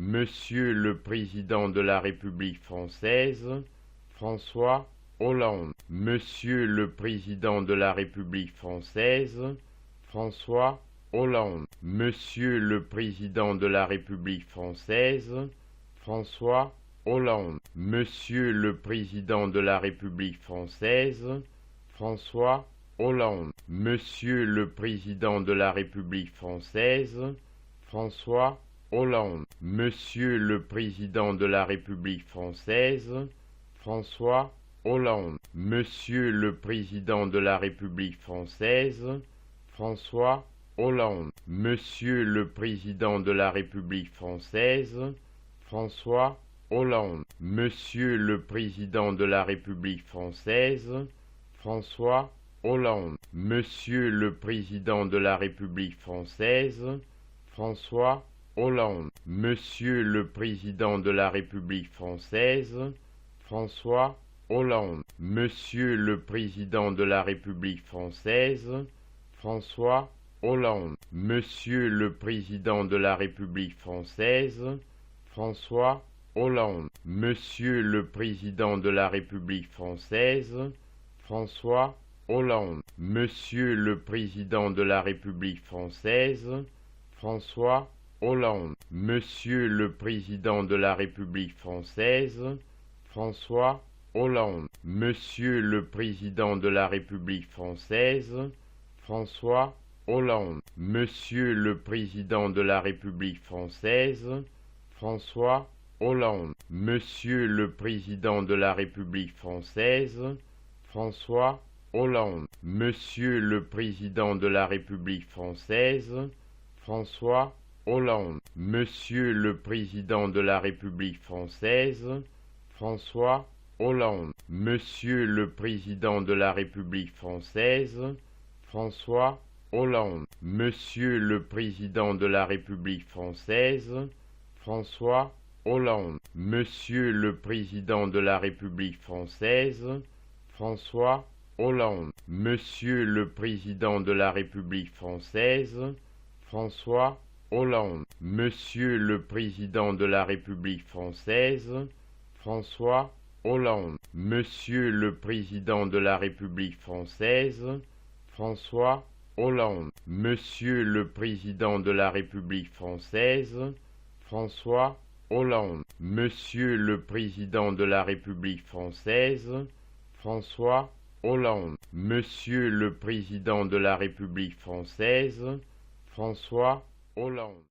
Monsieur le Président de la République française, François Hollande. Monsieur le Président de la République française, François Hollande. Monsieur le Président de la République française, François Hollande. Monsieur le Président de la République française, François Hollande. Monsieur le Président de la République française, François Hollande. Monsieur le Président de la République française, François Hollande. Monsieur le Président de la République française, François Hollande. Monsieur le Président de la République française, François Hollande. Monsieur le Président de la République française, François Hollande. Monsieur le Président de la République française, François Hollande. Monsieur le Président de la République française, François Hollande. Monsieur le Président de la République française, François Hollande. Monsieur le Président de la République française, François Hollande. Monsieur le Président de la République française, François Hollande. Monsieur le Président de la République française, François Hollande. Monsieur le Président de la République française, François Hollande. Monsieur le Président de la République française, François Hollande. Monsieur le Président de la République française, François Hollande. Monsieur le Président de la République française, François Hollande. Monsieur le Président de la République française, François Hollande. Monsieur le Président de la République française, François Hollande. Monsieur le Président de la République française, François Hollande. Monsieur le Président de la République française, François Hollande. Monsieur le Président de la République française, François Hollande. Monsieur le Président de la République française, François Hollande. Monsieur le Président de la République française, François Hollande. Monsieur le Président de la République française, François Hollande. Monsieur le Président de la République française, François Hollande. Monsieur le Président de la République française, François Hollande. Monsieur le Président de la République française, François Hollande.